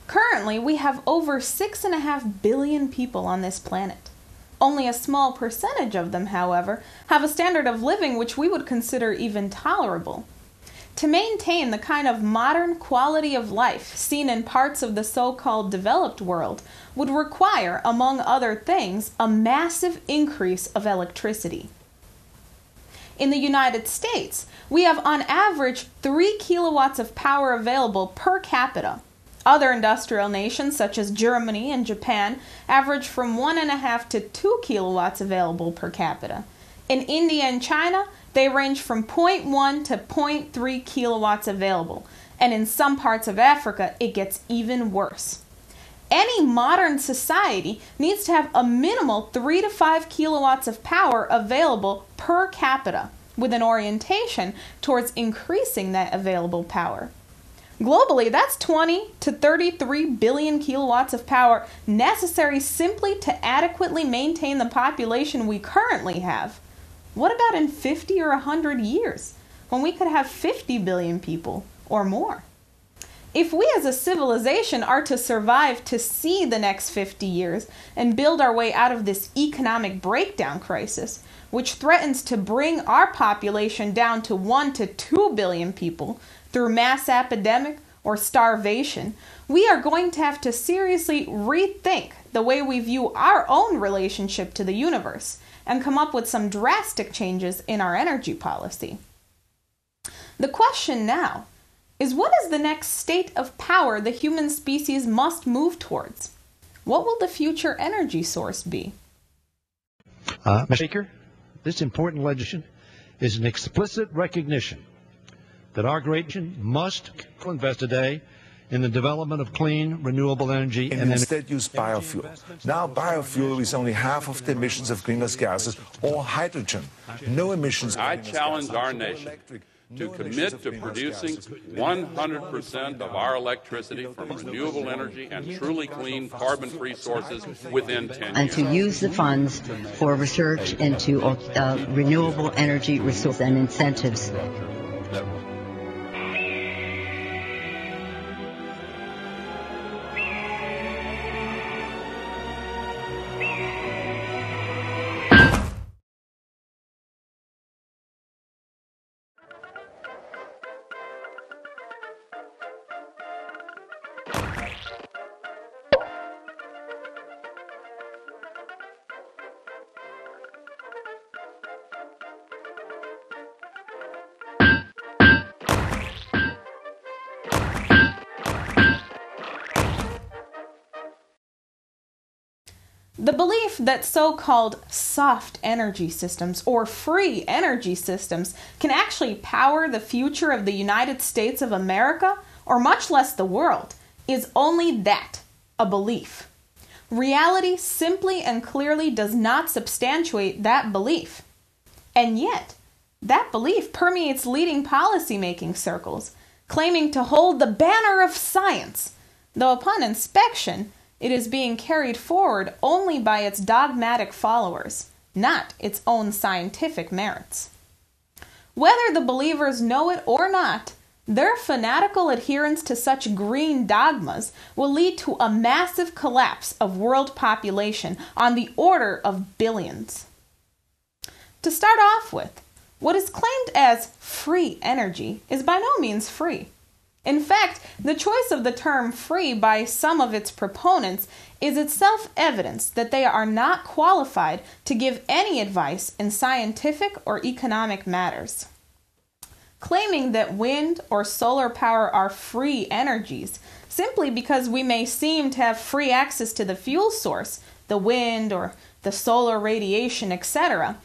Currently, we have over 6.5 billion people on this planet. Only a small percentage of them, however, have a standard of living which we would consider even tolerable. To maintain the kind of modern quality of life seen in parts of the so-called developed world would require, among other things, a massive increase of electricity. In the United States, we have on average 3 kilowatts of power available per capita. Other industrial nations, such as Germany and Japan, average from 1.5 to 2 kilowatts available per capita. In India and China, they range from 0.1 to 0.3 kilowatts available, and in some parts of Africa, it gets even worse. Any modern society needs to have a minimal 3 to 5 kilowatts of power available per capita, with an orientation towards increasing that available power. Globally, that's 20 to 33 billion kilowatts of power necessary simply to adequately maintain the population we currently have. What about in 50 or 100 years, when we could have 50 billion people or more? If we as a civilization are to survive to see the next 50 years and build our way out of this economic breakdown crisis, which threatens to bring our population down to 1 to 2 billion people through mass epidemic or starvation, we are going to have to seriously rethink the way we view our own relationship to the universe and come up with some drastic changes in our energy policy. The question now is, what is the next state of power the human species must move towards? What will the future energy source be? Mr. Speaker, this important legislation is an explicit recognition that our great nation must invest today in the development of clean, renewable energy and instead use biofuel. Now biofuel is only half of the emissions of greenhouse gases, or hydrogen. No emissions. I challenge our nation to commit to producing 100% of our electricity from renewable energy and truly clean, carbon-free sources within 10 years. And to use the funds for research into renewable energy resources and incentives. The belief that so-called soft energy systems or free energy systems can actually power the future of the United States of America, or much less the world, is only that, a belief. Reality simply and clearly does not substantiate that belief. And yet, that belief permeates leading policymaking circles, claiming to hold the banner of science, though upon inspection, it is being carried forward only by its dogmatic followers, not its own scientific merits. Whether the believers know it or not, their fanatical adherence to such green dogmas will lead to a massive collapse of world population on the order of billions. To start off with, what is claimed as free energy is by no means free. In fact, the choice of the term free by some of its proponents is itself evidence that they are not qualified to give any advice in scientific or economic matters. Claiming that wind or solar power are free energies simply because we may seem to have free access to the fuel source, the wind or the solar radiation, etc.,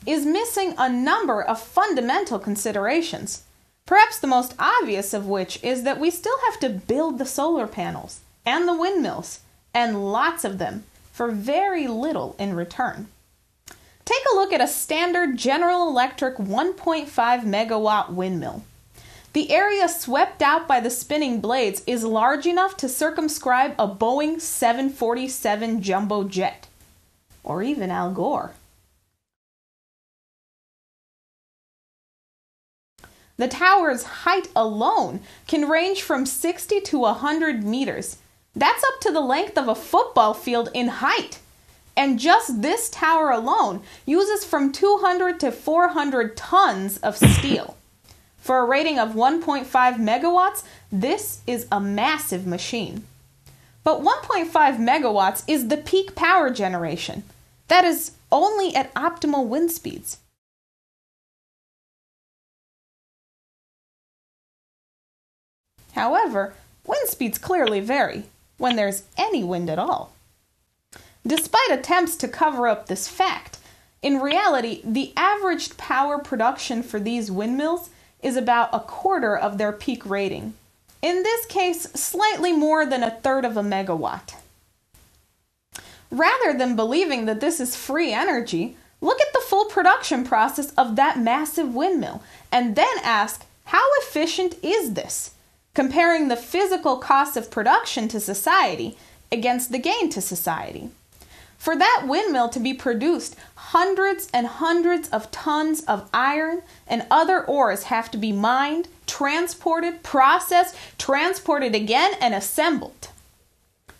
is missing a number of fundamental considerations. Perhaps the most obvious of which is that we still have to build the solar panels and the windmills, and lots of them, for very little in return. Take a look at a standard General Electric 1.5 megawatt windmill. The area swept out by the spinning blades is large enough to circumscribe a Boeing 747 jumbo jet, or even Al Gore. The tower's height alone can range from 60 to 100 meters, That's up to the length of a football field in height. And just this tower alone uses from 200 to 400 tons of steel. For a rating of 1.5 megawatts, this is a massive machine. But 1.5 megawatts is the peak power generation. That is only at optimal wind speeds. However, wind speeds clearly vary, when there's any wind at all. Despite attempts to cover up this fact, in reality, the averaged power production for these windmills is about a quarter of their peak rating. In this case, slightly more than a third of a megawatt. Rather than believing that this is free energy, look at the full production process of that massive windmill and then ask, how efficient is this? Comparing the physical cost of production to society against the gain to society. For that windmill to be produced, hundreds and hundreds of tons of iron and other ores have to be mined, transported, processed, transported again, and assembled.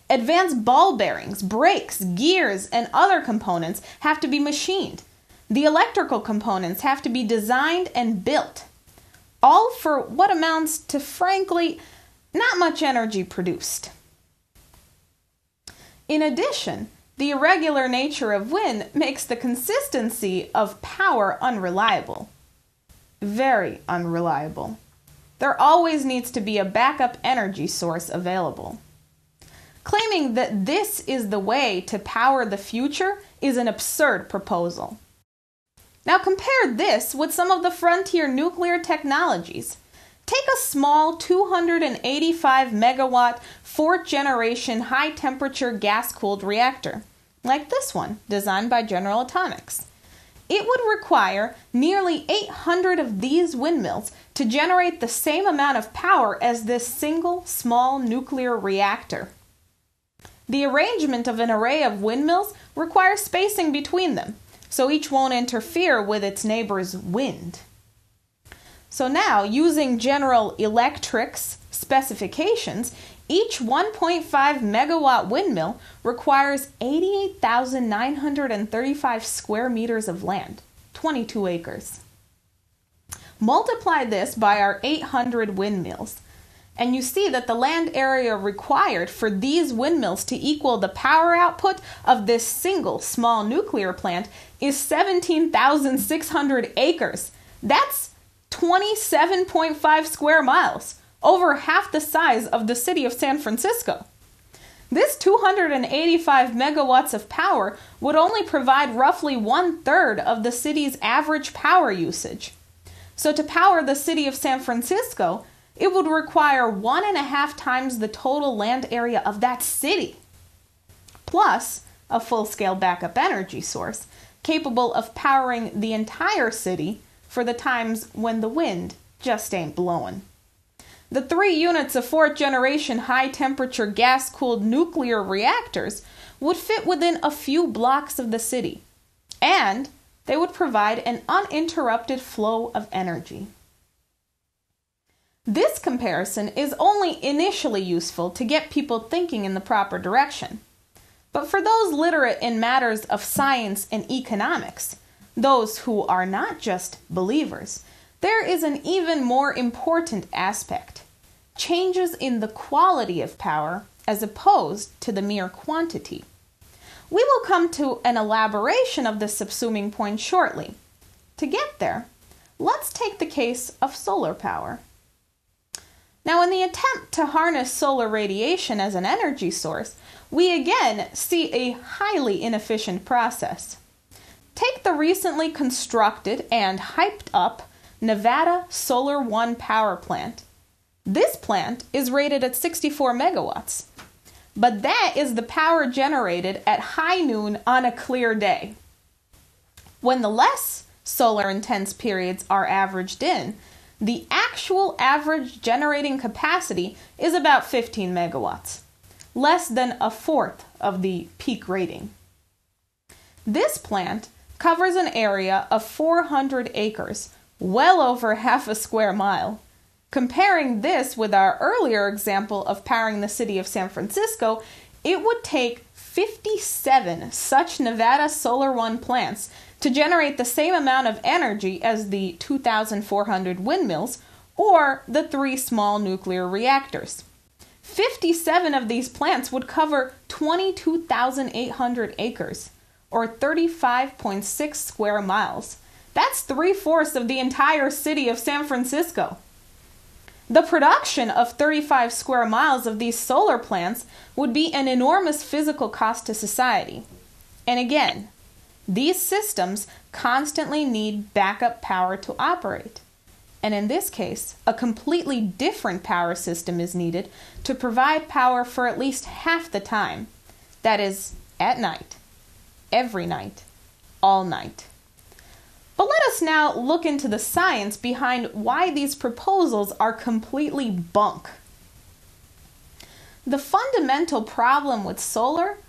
Advanced ball bearings, brakes, gears, and other components have to be machined. The electrical components have to be designed and built. All for what amounts to, frankly, not much energy produced. In addition, the irregular nature of wind makes the consistency of power unreliable. Very unreliable. There always needs to be a backup energy source available. Claiming that this is the way to power the future is an absurd proposal. Now compare this with some of the frontier nuclear technologies. Take a small 285 megawatt, fourth generation high temperature gas cooled reactor, like this one, designed by General Atomics. It would require nearly 800 of these windmills to generate the same amount of power as this single small nuclear reactor. The arrangement of an array of windmills requires spacing between them, so each won't interfere with its neighbor's wind. So now, using General Electric's specifications, each 1.5 megawatt windmill requires 88,935 square meters of land, 22 acres. Multiply this by our 800 windmills, and you see that the land area required for these windmills to equal the power output of this single small nuclear plant is 17,600 acres. That's 27.5 square miles, over half the size of the city of San Francisco. This 285 megawatts of power would only provide roughly 1/3 of the city's average power usage. So to power the city of San Francisco, it would require 1.5 times the total land area of that city, plus a full-scale backup energy source capable of powering the entire city for the times when the wind just ain't blowing. The 3 units of fourth-generation high-temperature gas-cooled nuclear reactors would fit within a few blocks of the city, and they would provide an uninterrupted flow of energy. This comparison is only initially useful to get people thinking in the proper direction. But for those literate in matters of science and economics, those who are not just believers, there is an even more important aspect: changes in the quality of power as opposed to the mere quantity. We will come to an elaboration of this subsuming point shortly. To get there, let's take the case of solar power. Now, in the attempt to harness solar radiation as an energy source, we again see a highly inefficient process. Take the recently constructed and hyped up Nevada Solar One power plant. This plant is rated at 64 megawatts, but that is the power generated at high noon on a clear day. When the less solar-intense periods are averaged in, the actual average generating capacity is about 15 megawatts, less than a fourth of the peak rating. This plant covers an area of 400 acres, well over half a square mile. Comparing this with our earlier example of powering the city of San Francisco, it would take 57 such Nevada Solar One plants to generate the same amount of energy as the 2,400 windmills or the 3 small nuclear reactors. 57 of these plants would cover 22,800 acres, or 35.6 square miles. That's 3/4 of the entire city of San Francisco. The production of 35 square miles of these solar plants would be an enormous physical cost to society. And again, these systems constantly need backup power to operate. And in this case, a completely different power system is needed to provide power for at least half the time. That is, at night, every night, all night. But let us now look into the science behind why these proposals are completely bunk. The fundamental problem with solar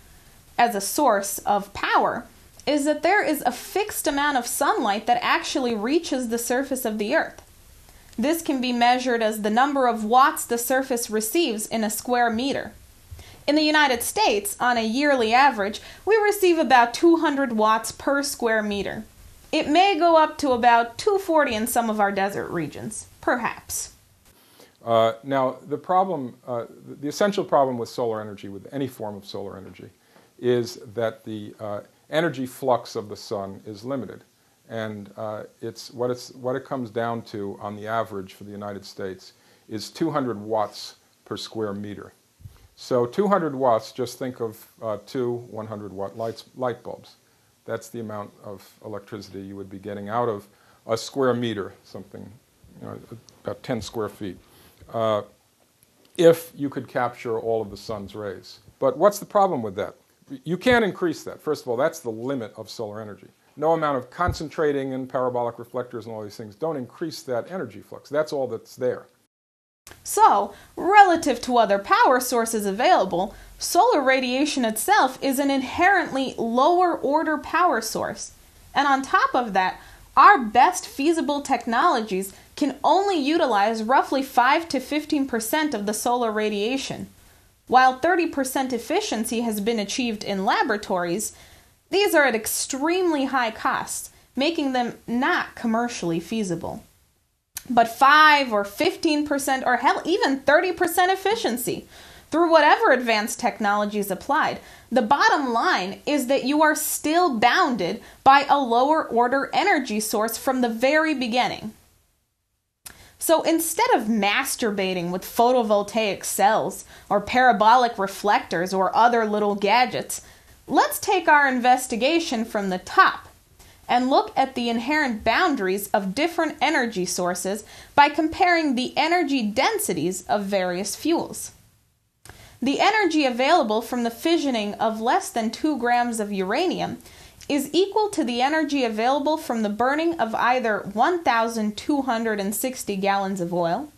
as a source of power is that there is a fixed amount of sunlight that actually reaches the surface of the Earth. This can be measured as the number of watts the surface receives in a square meter. In the United States, on a yearly average, we receive about 200 watts per square meter. It may go up to about 240 in some of our desert regions, perhaps. Now, the essential problem with solar energy, with any form of solar energy, is that the energy flux of the sun is limited. And what it comes down to on the average for the United States is 200 watts per square meter. So 200 watts, just think of 2 100-watt light bulbs. That's the amount of electricity you would be getting out of a square meter, something about 10 square feet, if you could capture all of the sun's rays. But what's the problem with that? You can't increase that. First of all, that's the limit of solar energy. No amount of concentrating and parabolic reflectors and all these things don't increase that energy flux. That's all that's there. So, relative to other power sources available, solar radiation itself is an inherently lower order power source. And on top of that, our best feasible technologies can only utilize roughly 5 to 15% of the solar radiation. While 30% efficiency has been achieved in laboratories, these are at extremely high costs, making them not commercially feasible. But 5 or 15% or hell, even 30% efficiency, through whatever advanced technology is applied, the bottom line is that you are still bounded by a lower order energy source from the very beginning. So instead of masturbating with photovoltaic cells or parabolic reflectors or other little gadgets, let's take our investigation from the top and look at the inherent boundaries of different energy sources by comparing the energy densities of various fuels. The energy available from the fissioning of less than 2 grams of uranium is equal to the energy available from the burning of either 1,260 gallons of oil,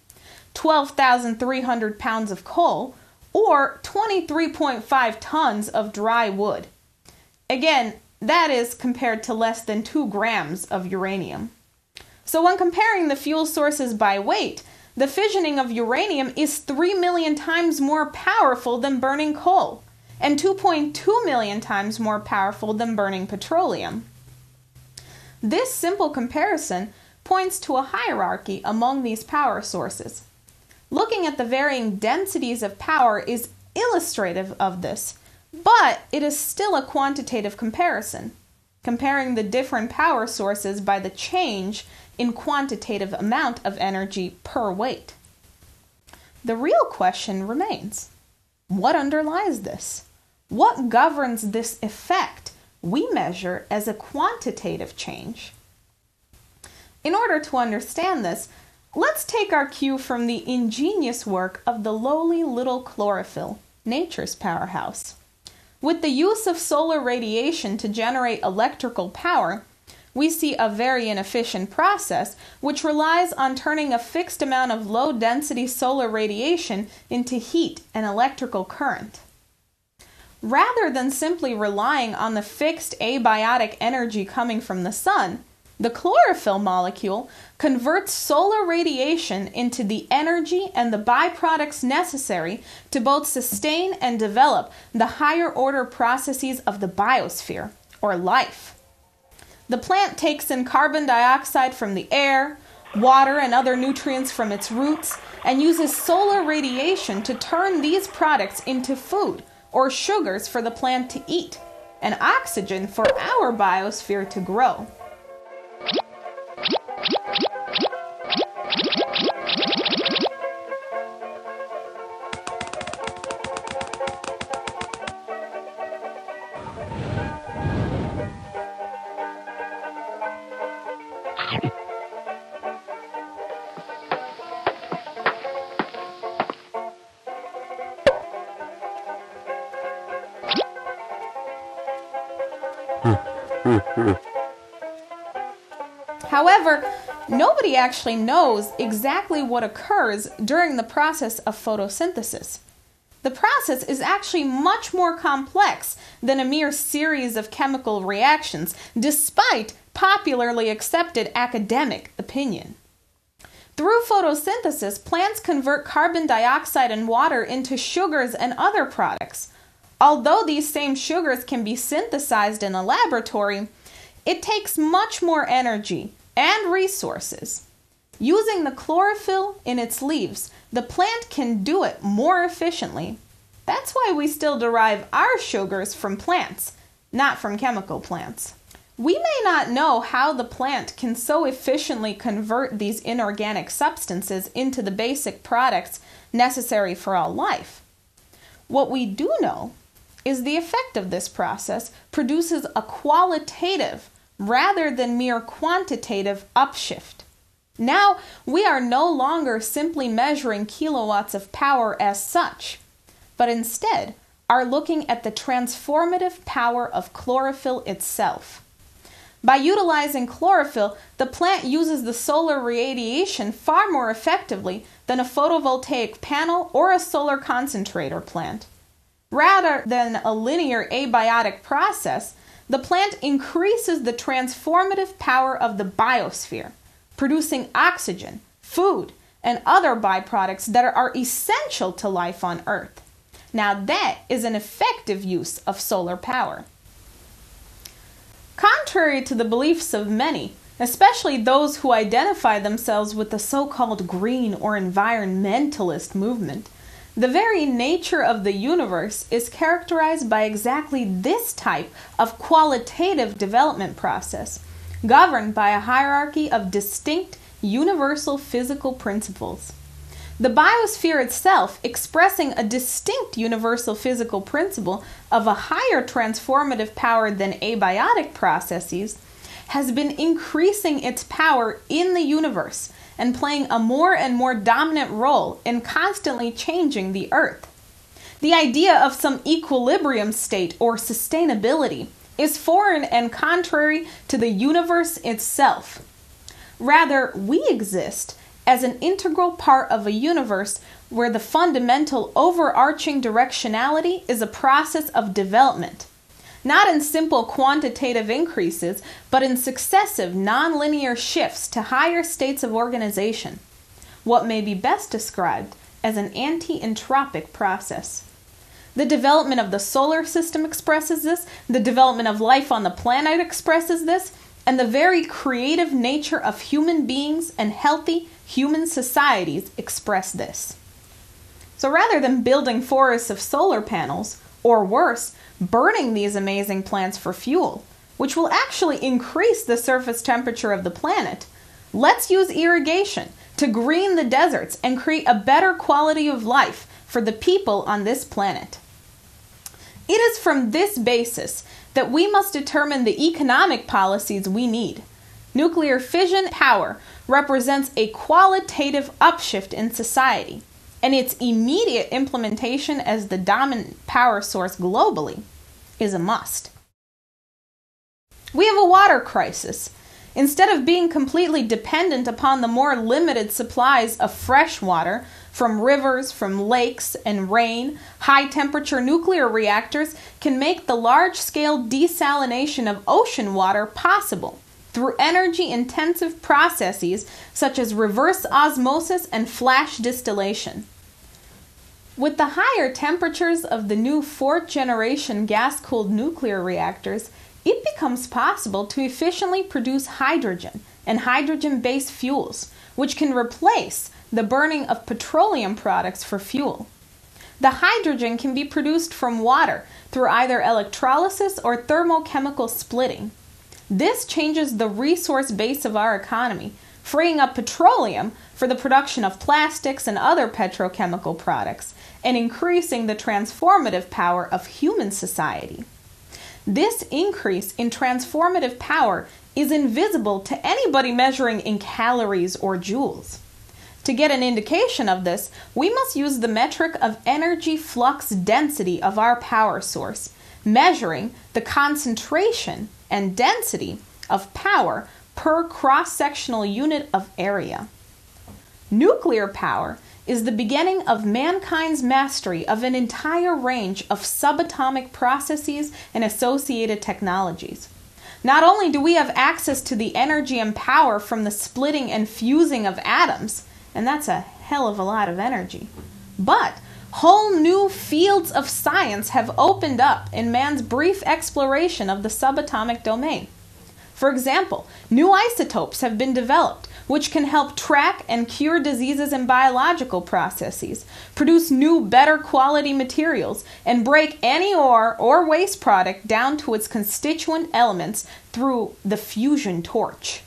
12,300 pounds of coal, or 23.5 tons of dry wood. Again, that is compared to less than 2 grams of uranium. So when comparing the fuel sources by weight, the fissioning of uranium is 3 million times more powerful than burning coal, and 2.2 million times more powerful than burning petroleum. This simple comparison points to a hierarchy among these power sources. Looking at the varying densities of power is illustrative of this, but it is still a quantitative comparison, comparing the different power sources by the change in quantitative amount of energy per weight. The real question remains: what underlies this? What governs this effect we measure as a quantitative change? In order to understand this, let's take our cue from the ingenious work of the lowly little chlorophyll, nature's powerhouse. With the use of solar radiation to generate electrical power, we see a very inefficient process which relies on turning a fixed amount of low-density solar radiation into heat and electrical current. Rather than simply relying on the fixed abiotic energy coming from the sun, The chlorophyll molecule converts solar radiation into the energy and the byproducts necessary to both sustain and develop the higher order processes of the biosphere, or life. The plant takes in carbon dioxide from the air, water and other nutrients from its roots, and uses solar radiation to turn these products into food, or sugars for the plant to eat, and oxygen for our biosphere to grow. However, nobody actually knows exactly what occurs during the process of photosynthesis. The process is actually much more complex than a mere series of chemical reactions, despite popularly accepted academic opinion. Through photosynthesis, plants convert carbon dioxide and water into sugars and other products. Although these same sugars can be synthesized in a laboratory, it takes much more energy and resources. Using the chlorophyll in its leaves, the plant can do it more efficiently. That's why we still derive our sugars from plants, not from chemical plants. We may not know how the plant can so efficiently convert these inorganic substances into the basic products necessary for all life. What we do know is the effect of this process produces a qualitative rather than mere quantitative upshift. Now, we are no longer simply measuring kilowatts of power as such, but instead are looking at the transformative power of chlorophyll itself. By utilizing chlorophyll, the plant uses the solar radiation far more effectively than a photovoltaic panel or a solar concentrator plant. Rather than a linear abiotic process, the plant increases the transformative power of the biosphere, producing oxygen, food, and other byproducts that are essential to life on Earth. Now that is an effective use of solar power. Contrary to the beliefs of many, especially those who identify themselves with the so-called green or environmentalist movement, the very nature of the universe is characterized by exactly this type of qualitative development process, governed by a hierarchy of distinct universal physical principles. The biosphere itself, expressing a distinct universal physical principle of a higher transformative power than abiotic processes, has been increasing its power in the universe and playing a more and more dominant role in constantly changing the Earth. The idea of some equilibrium state or sustainability is foreign and contrary to the universe itself. Rather, we exist as an integral part of a universe where the fundamental overarching directionality is a process of development, not in simple quantitative increases, but in successive nonlinear shifts to higher states of organization, what may be best described as an anti-entropic process. The development of the solar system expresses this, the development of life on the planet expresses this, and the very creative nature of human beings and healthy human societies express this. So rather than building forests of solar panels, or worse, burning these amazing plants for fuel, which will actually increase the surface temperature of the planet, let's use irrigation to green the deserts and create a better quality of life for the people on this planet. It is from this basis that we must determine the economic policies we need. Nuclear fission power represents a qualitative upshift in society, and its immediate implementation as the dominant power source globally is a must. We have a water crisis. Instead of being completely dependent upon the more limited supplies of fresh water from rivers, from lakes, and rain, high-temperature nuclear reactors can make the large-scale desalination of ocean water possible, through energy-intensive processes such as reverse osmosis and flash distillation. With the higher temperatures of the new fourth-generation gas-cooled nuclear reactors, it becomes possible to efficiently produce hydrogen and hydrogen-based fuels, which can replace the burning of petroleum products for fuel. The hydrogen can be produced from water through either electrolysis or thermochemical splitting. This changes the resource base of our economy, freeing up petroleum for the production of plastics and other petrochemical products, and increasing the transformative power of human society. This increase in transformative power is invisible to anybody measuring in calories or joules. To get an indication of this, we must use the metric of energy flux density of our power source, measuring the concentration and density of power per cross-sectional unit of area. Nuclear power is the beginning of mankind's mastery of an entire range of subatomic processes and associated technologies. Not only do we have access to the energy and power from the splitting and fusing of atoms, and that's a hell of a lot of energy, but whole new fields of science have opened up in man's brief exploration of the subatomic domain. For example, new isotopes have been developed which can help track and cure diseases in biological processes, produce new, better quality materials, and break any ore or waste product down to its constituent elements through the fusion torch.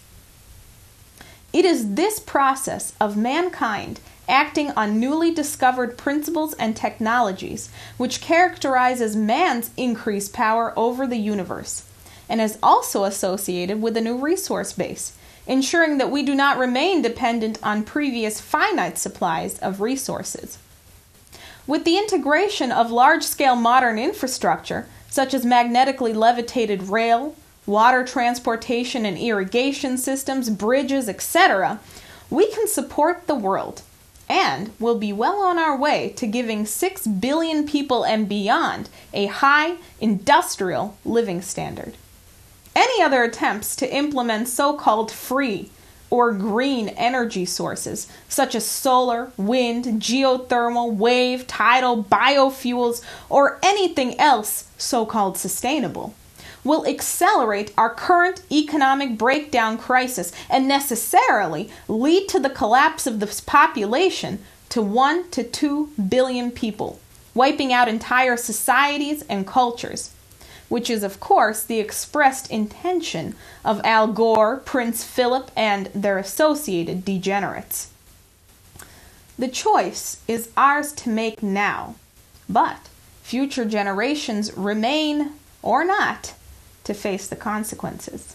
It is this process of mankind acting on newly discovered principles and technologies which characterizes man's increased power over the universe, and is also associated with a new resource base, ensuring that we do not remain dependent on previous finite supplies of resources. With the integration of large-scale modern infrastructure, such as magnetically levitated rail, water transportation and irrigation systems, bridges, etc., we can support the world and will be well on our way to giving 6 billion people and beyond a high industrial living standard. Any other attempts to implement so-called free or green energy sources, such as solar, wind, geothermal, wave, tidal, biofuels, or anything else so-called sustainable, will accelerate our current economic breakdown crisis and necessarily lead to the collapse of the population to 1 to 2 billion people, wiping out entire societies and cultures, which is, of course, the expressed intention of Al Gore, Prince Philip, and their associated degenerates. The choice is ours to make now, but future generations remain, or not, to face the consequences.